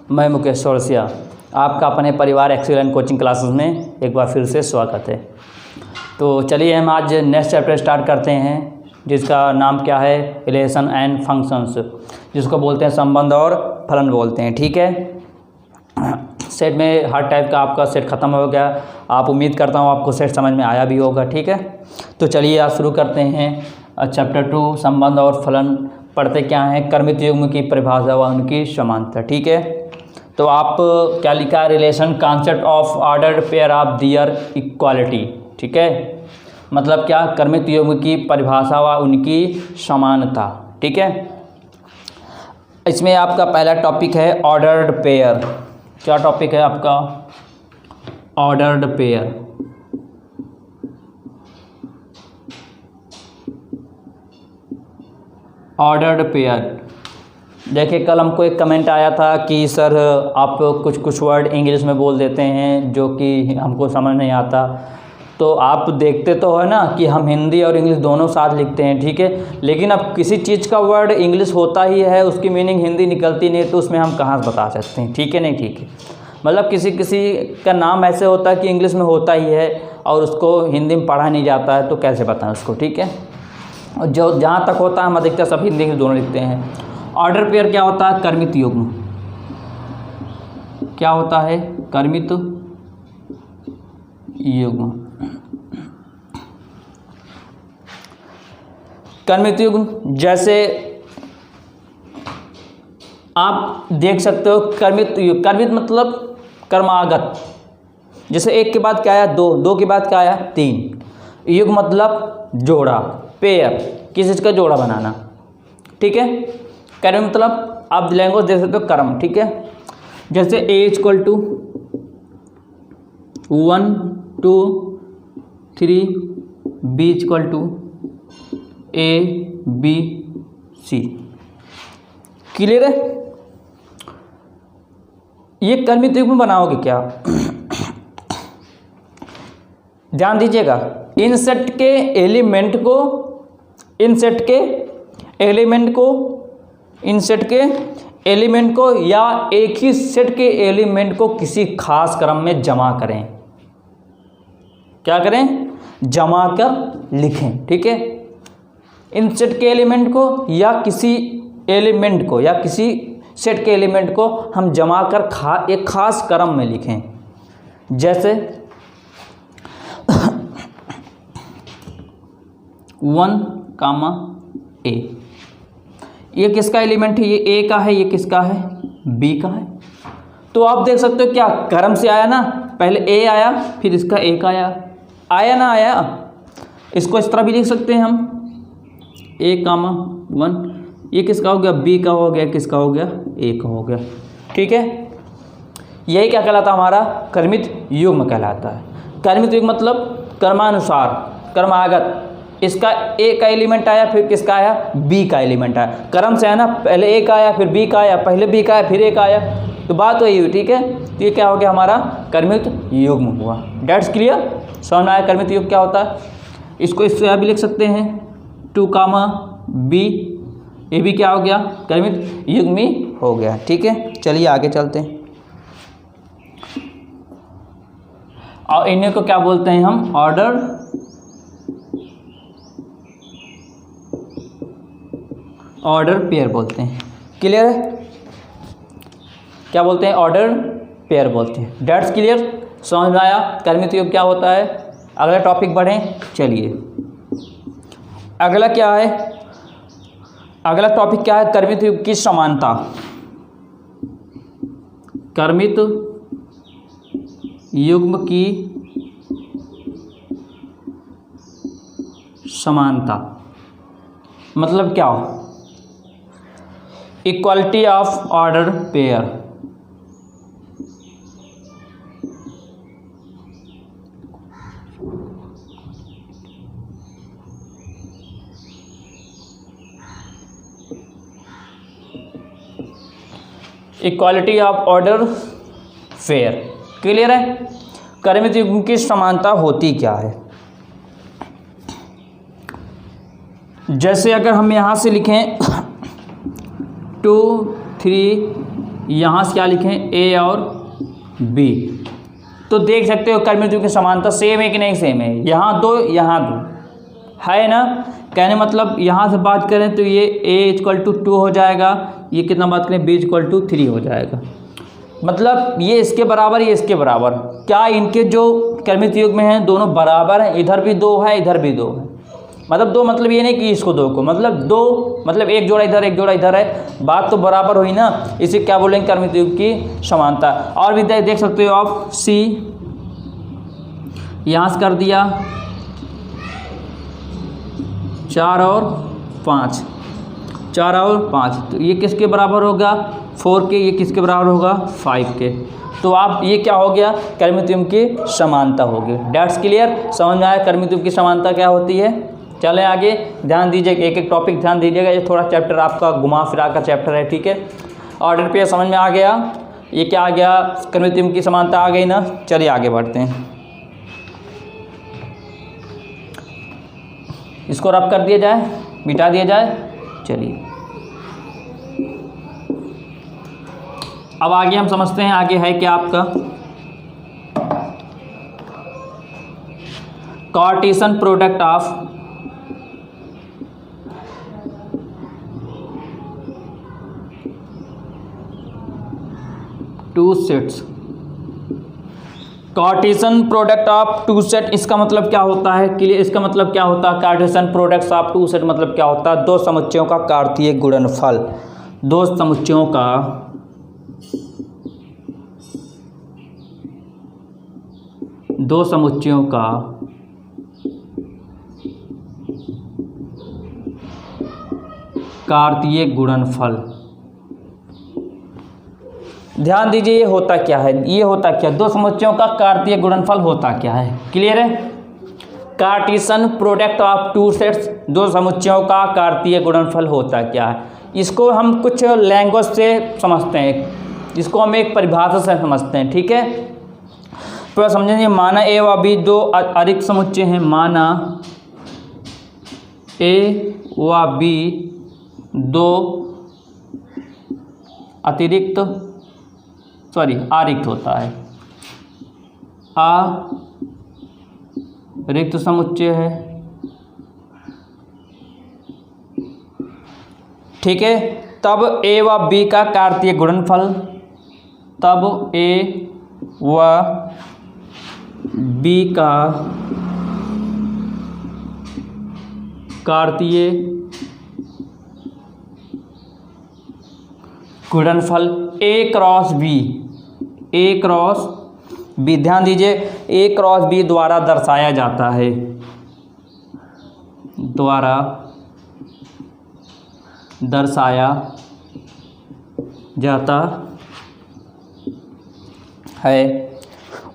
मैं मुकेश चौरसिया, आपका अपने परिवार एक्सीलेंट कोचिंग क्लासेस में एक बार फिर से स्वागत है। तो चलिए हम आज नेक्स्ट चैप्टर स्टार्ट करते हैं, जिसका नाम क्या है, रिलेशन एंड फंक्शंस, जिसको बोलते हैं संबंध और फलन बोलते हैं। ठीक है, सेट में हर टाइप का आपका सेट ख़त्म हो गया। आप उम्मीद करता हूँ आपको सेट समझ में आया भी होगा। ठीक है, तो चलिए आज शुरू करते हैं चैप्टर 2 संबंध और फलन। पढ़ते क्या हैं, कर्मित युग्म की परिभाषा व उनकी समानता। ठीक है, तो आप क्या लिखा है, relation concept of ordered pair of their equality. ठीक है, मतलब क्या, कर्मित युग्म की परिभाषा व उनकी समानता। ठीक है, इसमें आपका पहला टॉपिक है ऑर्डर्ड पेयर। क्या टॉपिक है आपका, ऑर्डर्ड पेयर। ऑर्डर्ड पेयर, देखिए कल हमको एक कमेंट आया था कि सर आप कुछ वर्ड इंग्लिश में बोल देते हैं जो कि हमको समझ नहीं आता। तो आप देखते तो है ना कि हम हिंदी और इंग्लिश दोनों साथ लिखते हैं। ठीक है, लेकिन अब किसी चीज़ का वर्ड इंग्लिश होता ही है, उसकी मीनिंग हिंदी निकलती नहीं, तो उसमें हम कहाँ से बता सकते हैं। ठीक है, नहीं ठीक है, मतलब किसी का नाम ऐसे होता है कि इंग्लिश में होता ही है और उसको हिंदी में पढ़ा नहीं जाता है, तो कैसे बताएं उसको। ठीक है, और जो जहाँ तक होता है हम अधिकतर सब हिंदी में दोनों लिखते हैं। ऑर्डर पेयर क्या होता है, कर्मित युग्म। क्या होता है, कर्मित युग्म। कर्मित युग्म जैसे आप देख सकते हो, कर्मित मतलब कर्मागत। जैसे एक के बाद क्या आया, दो, दो के बाद क्या आया, तीन। युग्म मतलब जोड़ा, पेयर, किसी चीज़ का जोड़ा बनाना। ठीक है, कर्म मतलब आप लैंग्वेज दे सकते हो कर्म। ठीक है, जैसे A equal to 1 2 3, B equal to A B C। Clear है, ये कर्मित युग्म बनाओगे क्या, ध्यान दीजिएगा। इन सेट के एलिमेंट को या एक ही सेट के एलिमेंट को किसी खास क्रम में जमा करें। क्या करें, जमा कर लिखें। ठीक है, इन सेट के एलिमेंट को या किसी एलिमेंट को या किसी सेट के एलिमेंट को हम जमा कर एक खास क्रम में लिखें। जैसे 1, A, ये किसका एलिमेंट है, ये A का है, ये किसका है, B का है। तो आप देख सकते हो क्या क्रम से आया ना, पहले A आया फिर इसका A का आया ना आया। इसको इस तरह भी लिख सकते हैं हम, A, 1, ये किसका हो गया, B का हो गया, किसका हो गया, A का हो गया। ठीक है, यही क्या कहलाता है, हमारा कर्मित युग्म कहलाता है। कर्मित युग्म मतलब कर्मानुसार, कर्मागत। इसका A का एलिमेंट आया फिर किसका आया, B का एलिमेंट आया। क्रम से है ना, पहले A का आया फिर B का आया, पहले B का आया फिर A का आया, तो बात वही हुई। ठीक है, तो ये क्या हो गया, हमारा कर्मित युग्म हुआ। डेट्स क्लियर, समझ में आया कर्मित युग्म क्या होता है। इसको इससे भी लिख सकते हैं 2, B, ये भी क्या हो गया, कर्मित युग्मी हो गया। ठीक है, चलिए आगे चलते हैं। और इन्हीं को क्या बोलते हैं हम, ऑर्डर पेयर बोलते हैं। क्लियर है, क्या बोलते हैं, ऑर्डर पेयर बोलते हैं। डेट्स क्लियर, समझ में आया कर्मित युग्म क्या होता है। अगला टॉपिक बढ़ें, चलिए अगला क्या है, अगला टॉपिक क्या है, कर्मित युग्म की समानता। कर्मित युग्म की समानता मतलब क्या हो, equality of order pair. Equality of order fair. Clear है, कर्मित युग्म की समानता होती क्या है। जैसे अगर हम यहाँ से लिखें 2 3 यहाँ से क्या लिखें, ए और बी। तो देख सकते हो कर्मयुक्त युग की समानता सेम है कि नहीं सेम है, यहाँ दो यहाँ दो है ना। कहने मतलब यहाँ से बात करें तो ये a = 2 हो जाएगा, ये कितना बात करें b = 3 हो जाएगा। मतलब ये इसके बराबर, ये इसके बराबर, क्या इनके जो कर्मयुक्त युग में हैं दोनों बराबर हैं, इधर भी 2 है इधर भी 2 है। मतलब 2 मतलब ये नहीं कि इसको 2 को, मतलब 2 मतलब एक जोड़ा इधर एक जोड़ा इधर है, बात तो बराबर हुई ना, इसे क्या बोलेंगे, कर्मयुक्त युग की समानता। और भी देख सकते हो आप, C यहाँ से कर दिया 4 और 5, 4 और 5, तो ये किसके बराबर होगा, 4 के, ये किसके बराबर होगा, 5 के। तो आप ये क्या हो गया, कर्मयुक्त युग की समानता होगी। डेट्स क्लियर, समझ में आया कर्मयुक्त युग की समानता क्या होती है। चलें आगे, ध्यान दीजिए, एक एक टॉपिक ध्यान दीजिएगा, ये थोड़ा चैप्टर आपका घुमा फिरा का चैप्टर है, ठीक है। ऑर्डर पे समझ में आ गया, ये क्या आ गया, कर्मयुक्त युग की समानता आ गई ना। चलिए आगे बढ़ते हैं, इसको रब कर दिया जाए, मिटा दिया जाए। चलिए अब आगे हम समझते हैं, आगे है क्या आपका Cartesian product of two sets. Cartesian product of two set, इसका मतलब क्या होता है, क्लियर, इसका मतलब क्या होता है, Cartesian products of two set मतलब क्या होता है, दो समुच्चयों का कार्तीय गुणनफल, दो समुच्चयों का कार्तीय गुणनफल। ध्यान दीजिए, ये होता क्या है, ये होता क्या, दो समुच्चयों का कार्तीय गुणनफल होता क्या है, क्लियर है। Cartesian product of two sets, दो समुच्चयों का कार्तीय गुणनफल होता क्या है। इसको हम कुछ लैंग्वेज से समझते हैं, इसको हम एक परिभाषा से समझते हैं, ठीक है। तो समझेंगे, माना ए व बी दो अतिरिक्त समुच्चय हैं, माना ए व बी दो अतिरिक्त, अरिक्त होता है, अरिक्त समुच्चय है, ठीक है। तब ए व बी का कार्तीय गुणनफल, तब ए व बी का कार्तीय गुणनफल ए क्रॉस बी, ए क्रॉस बी, ध्यान दीजिए, ए क्रॉस बी द्वारा दर्शाया जाता है, द्वारा दर्शाया जाता है,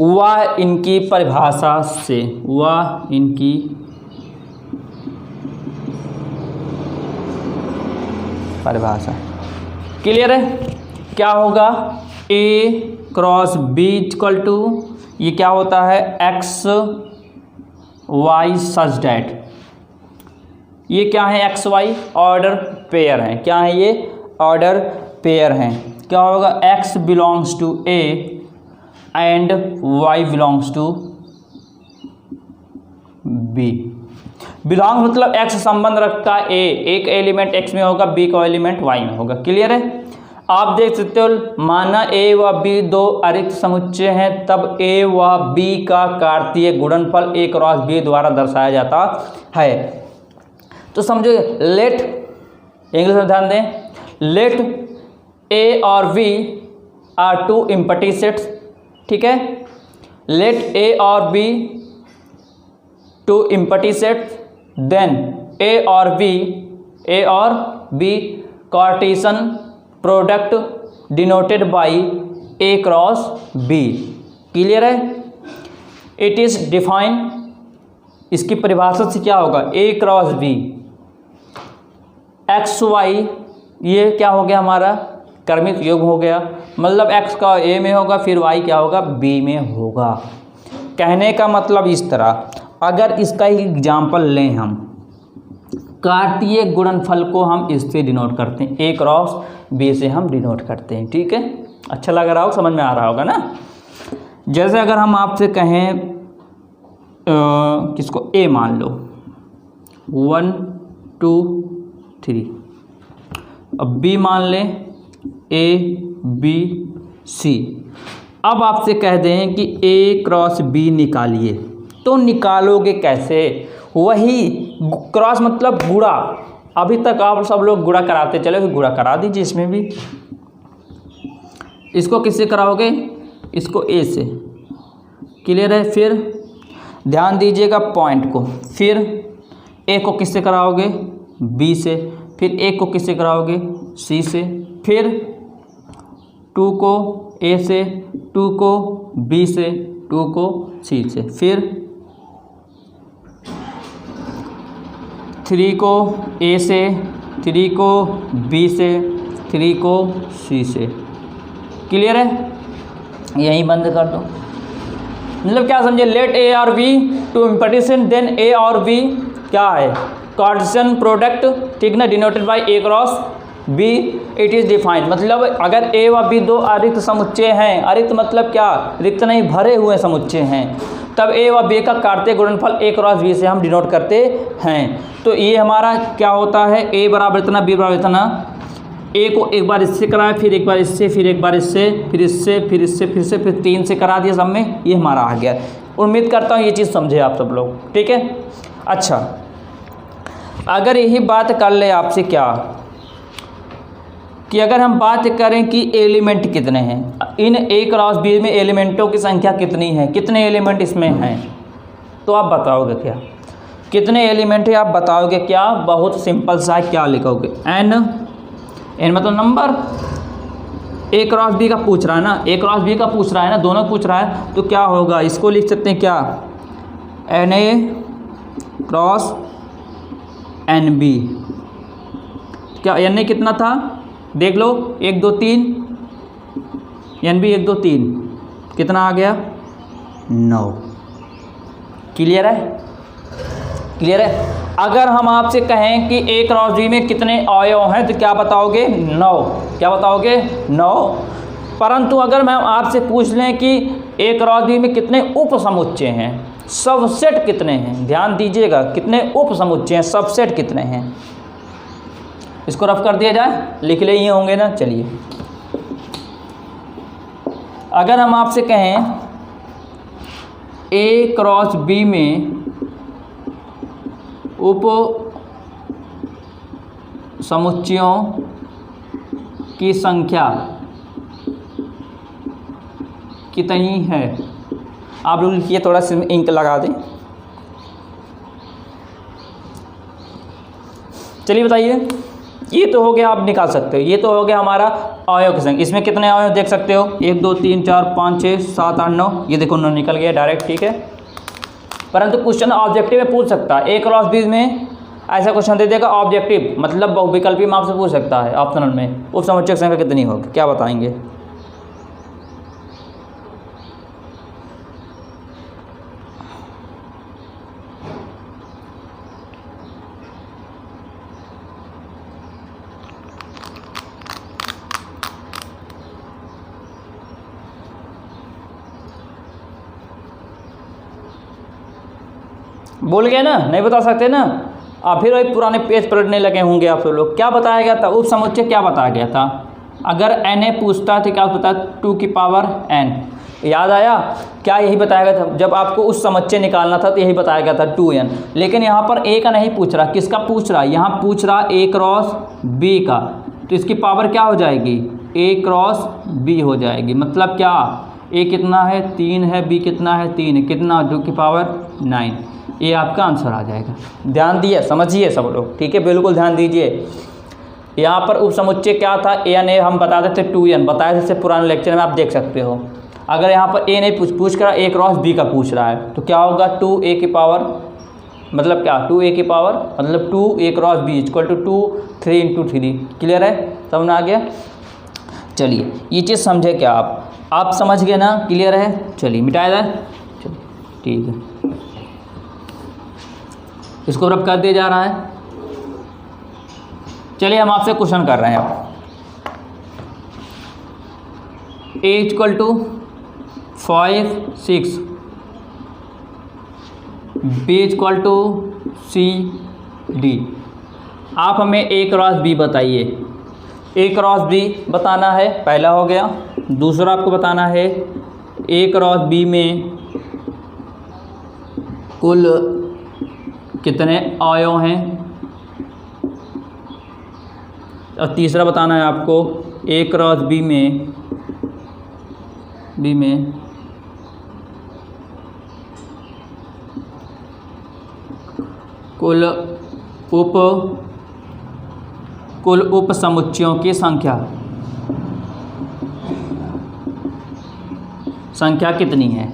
वह इनकी परिभाषा से, वह इनकी परिभाषा, क्लियर है। क्या होगा, A cross B equal to, ये क्या होता है, एक्स वाई सच डैट, ये क्या है, एक्स वाई ऑर्डर पेयर हैं, क्या है ये, ऑर्डर पेयर हैं। क्या होगा, X belongs to A and Y belongs to B. Belong मतलब एक्स संबंध रखता है ए, एक एलिमेंट एक्स में होगा, बी का एलिमेंट वाई में होगा, क्लियर है। आप देख सकते हो, माना ए व बी दो अरिक्त समुच्चय हैं, तब ए व बी का कार्तीय गुणनफल ए क्रॉस बी द्वारा दर्शाया जाता है। तो समझो, लेट, इंग्लिश में ध्यान दें, लेट ए और B are two empty sets, ठीक है। लेट ए और B two empty sets, then A और B Cartesian product denoted by A cross B, clear है। इट इज डिफाइन, इसकी परिभाषा से क्या होगा, A cross B, X Y, ये क्या हो गया हमारा कर्मित योग हो गया, मतलब एक्स का ए में होगा, फिर वाई क्या होगा, बी में होगा। कहने का मतलब इस तरह, अगर इसका ही एग्जाम्पल लें हम, कार्तीय गुणनफल को हम इससे डिनोट करते हैं, ए क्रॉस बी से हम डिनोट करते हैं। ठीक है, अच्छा लग रहा हो, समझ में आ रहा होगा ना। जैसे अगर हम आपसे कहें किसको ए मान लो, 1 2 3, अब बी मान लें ए बी सी। अब आपसे कह दें कि ए क्रॉस बी निकालिए, तो निकालोगे कैसे? वही क्रॉस मतलब गुणा, अभी तक आप सब लोग गुणा कराते चले, तो गुणा करा दीजिए इसमें भी। इसको किससे कराओगे? इसको ए से, क्लियर है। फिर ध्यान दीजिएगा पॉइंट को, फिर ए को किससे कराओगे? बी से, फिर ए को किससे कराओगे? सी से, फिर 2 को ए से, 2 को बी से, 2 को सी से, फिर 3 को ए से, 3 को बी से, 3 को सी से। क्लियर है? यहीं बंद कर दो। मतलब क्या समझे? लेट ए और बी टू इम्पटिशन, देन ए और बी क्या है? कार्टेशियन प्रोडक्ट, ठीक ना, denoted by A cross B, it is defined. मतलब अगर ए व बी दो अरिक्त समुच्चय हैं, अरिक्त मतलब क्या? रिक्त नहीं, भरे हुए समुच्चय हैं, तब ए व बी का कार्तीय गुणनफल ए क्रॉस बी से हम डिनोट करते हैं। तो ये हमारा क्या होता है? ए बराबर इतना, बी बराबर इतना। ए को एक बार इससे कराया, फिर एक बार इससे, फिर एक बार इससे, फिर इससे, फिर इससे, फिर से, फिर 3 से करा दिया, सब में ये हमारा आ गया। उम्मीद करता हूँ ये चीज़ समझे आप सब लोग, ठीक है। अच्छा, अगर यही बात कर ले आपसे क्या कि अगर हम बात करें कि एलिमेंट कितने हैं, इन ए क्रॉस बी में एलिमेंटों की संख्या कितनी है, कितने एलिमेंट इसमें हैं, तो आप बताओगे क्या? कितने एलिमेंट है आप बताओगे क्या? बहुत सिंपल सा है, क्या लिखोगे? एन मतलब नंबर। ए क्रॉस बी का पूछ रहा है ना, ए क्रॉस बी का पूछ रहा है ना, दोनों पूछ रहा है, तो क्या होगा? इसको लिख सकते हैं क्या? N A cross n B. क्या एन ए कितना था? देख लो, 1 2 3, एन बी 1 2 3, कितना आ गया? 9। क्लियर है? क्लियर है? अगर हम आपसे कहें कि ए क्रॉस बी में कितने अवयव हैं, तो क्या बताओगे? 9। क्या बताओगे? 9। परंतु अगर मैं आपसे पूछ लें कि ए क्रॉस बी में कितने उप समुच्चय हैं, सबसेट कितने हैं, ध्यान दीजिएगा, कितने उप समुच्चय हैं, सबसेट कितने हैं, इसको रफ कर दिया जाए, लिख ले, ये होंगे ना। चलिए, अगर हम आपसे कहें ए क्रॉस बी में उप समुच्चयों की संख्या कितनी है, आप लोग लिखिए, थोड़ा सा इंक लगा दें। चलिए बताइए, ये तो हो गया, आप निकाल सकते हो, ये तो हो गया हमारा अवयव की संख्या। इसमें कितने अवयव देख सकते हो? 1 2 3 4 5 6 7 8 9, ये देखो 9 निकल गया डायरेक्ट, ठीक है। परंतु क्वेश्चन ऑब्जेक्टिव में पूछ सकता है, ए क्रॉस बी में ऐसा क्वेश्चन दे देगा ऑब्जेक्टिव, मतलब बहुविकल्पी में आपसे पूछ सकता है ऑप्शनल में, उप समुच्चय की संख्या कितनी होगी, क्या बताएंगे? बोल गए ना, नहीं बता सकते ना, आप फिर वही पुराने पेज पलटने लगे होंगे आप सब लोग। क्या बताया गया था? उप समुच्चय क्या बताया गया था? अगर एन ए पूछता तो क्या बताया? 2 की पावर n। याद आया? क्या यही बताया गया था? जब आपको उस समुच्चय निकालना था तो यही बताया गया था 2n। लेकिन यहाँ पर ए का नहीं पूछ रहा, किसका पूछ रहा? यहाँ पूछ रहा ए क्रॉस बी का, तो इसकी पावर क्या हो जाएगी? ए क्रॉस बी हो जाएगी। मतलब क्या? ए कितना है? 3 है, बी कितना है? 3 है, कितना? 2 की पावर 9। ये आपका आंसर आ जाएगा। ध्यान दिए, समझिए सब लोग, ठीक है, बिल्कुल ध्यान दीजिए। यहाँ पर उप समुच्चय क्या था? एन ए हम बता देते 2n, बताए जैसे पुराने लेक्चर में, आप देख सकते हो। अगर यहाँ पर ए नहीं पूछ कर ए क्रॉस बी का पूछ रहा है, तो क्या होगा? 2a की पावर, मतलब क्या? 2a की पावर मतलब 2a cross B equal to 2 3 × 3। Clear है? समझ में आ गया? चलिए, ये चीज़ समझे क्या आप समझ गए ना? क्लियर है? चलिए मिटाया जाए, चलिए ठीक है, इसको रब कर दिया जा रहा है। चलिए हम आपसे क्वेश्चन कर रहे हैं अब। A = 5 6, B = C D। आप हमें A क्रॉस B बताइए। A क्रॉस B बताना है, पहला हो गया। दूसरा आपको बताना है A क्रॉस B में कुल कितने अवयव हैं, और तीसरा बताना है आपको A क्रॉस B में कुल उप समुच्चयों की संख्या कितनी है।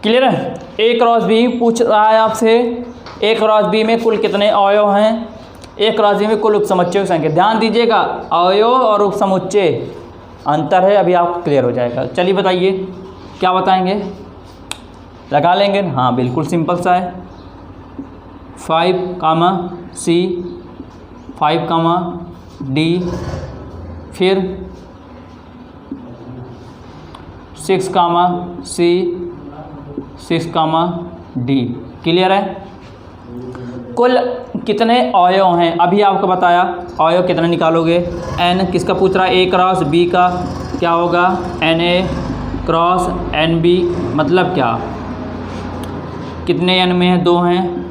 क्लियर है। A क्रॉस B पूछ रहा है आपसे, A क्रॉस B में कुल कितने अवयव हैं, A क्रॉस B में कुल उपसमुच्चयों की संख्या। ध्यान दीजिएगा, अवयव और उपसमुच्चय अंतर है, अभी आपको क्लियर हो जाएगा। चलिए बताइए क्या बताएंगे, लगा लेंगे। हाँ बिल्कुल सिंपल सा है। 5, C, 5, D, फिर 6, C, 6, D। क्लियर है। कुल कितने अवयव हैं, अभी आपको बताया। अवयव कितने निकालोगे, n किसका पूछ रहा है, A क्रॉस B का, क्या होगा NA क्रॉस NB। मतलब क्या, कितने n में है, 2 हैं,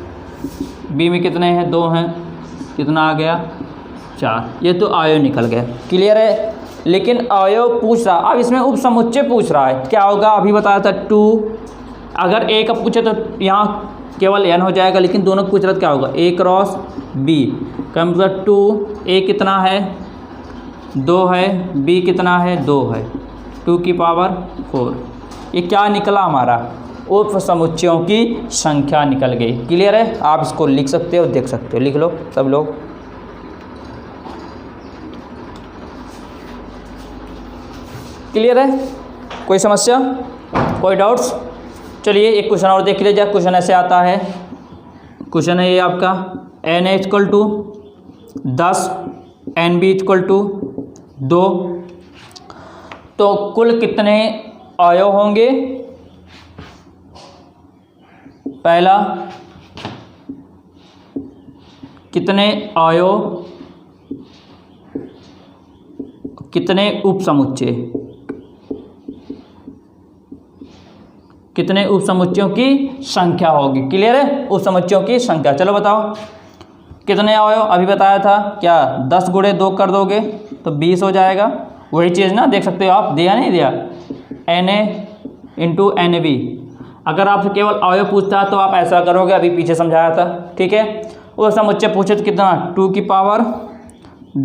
B में कितने हैं, 2 हैं, कितना आ गया 4। ये तो अवयव निकल गया। क्लियर है। लेकिन अवयव पूछ रहा, अब इसमें उपसमुच्चय पूछ रहा है, क्या होगा, अभी बताया था 2। अगर A का पूछे तो यहाँ केवल n हो जाएगा, लेकिन दोनों पूछ रहा था क्या होगा, A क्रॉस B का मतलब 2। A कितना है, 2 है, B कितना है, 2 है, 2 की पावर 4। ये क्या निकला हमारा, उप समुच्चयों की संख्या निकल गई। क्लियर है। आप इसको लिख सकते हो, देख सकते हो, लिख लो सब लोग। क्लियर है। कोई समस्या, कोई डाउट्स। चलिए एक क्वेश्चन और देख लीजिए। क्वेश्चन ऐसे आता है, क्वेश्चन है ये आपका, NA = 10, NB = 2। तो कुल कितने अवयव होंगे। पहला, कितने अवयव, कितने उपसमुच्चय, कितने उपसमुच्चयों की संख्या होगी। क्लियर है। उपसमुच्चयों की संख्या, चलो बताओ कितने अवयव। अभी बताया था क्या, 10 × 2 कर दोगे तो 20 हो जाएगा। वही चीज़ ना, देख सकते हो आप, दिया नहीं दिया, NA × NB। अगर आपसे केवल अवयव पूछता है तो आप ऐसा करोगे, अभी पीछे समझाया था। ठीक है। उपसमुच्चय पूछे तो कितना, 2 की पावर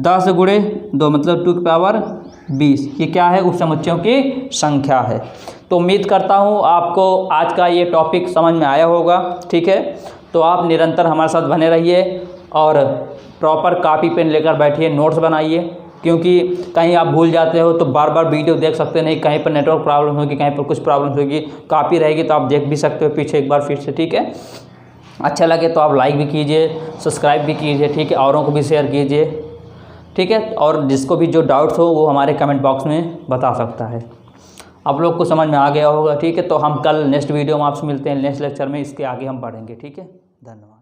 10 × 2 मतलब 2 की पावर 20। ये क्या है, उपसमुच्चयों की संख्या है। तो उम्मीद करता हूँ आपको आज का ये टॉपिक समझ में आया होगा। ठीक है। तो आप निरंतर हमारे साथ बने रहिए और प्रॉपर कॉपी पेन लेकर बैठिए, नोट्स बनाइए, क्योंकि कहीं आप भूल जाते हो तो बार बार वीडियो देख सकते नहीं, कहीं पर नेटवर्क प्रॉब्लम होगी, कहीं पर कुछ प्रॉब्लम होगी। कॉपी रहेगी तो आप देख भी सकते हो पीछे एक बार फिर से। ठीक है। अच्छा लगे तो आप लाइक भी कीजिए, सब्सक्राइब भी कीजिए। ठीक है। औरों को भी शेयर कीजिए। ठीक है। और जिसको भी जो डाउट्स हो वो हमारे कमेंट बॉक्स में बता सकता है। आप लोग को समझ में आ गया होगा। ठीक है। तो हम कल नेक्स्ट वीडियो में आपसे मिलते हैं, नेक्स्ट लेक्चर में। इसके आगे हम बढ़ेंगे। ठीक है। धन्यवाद।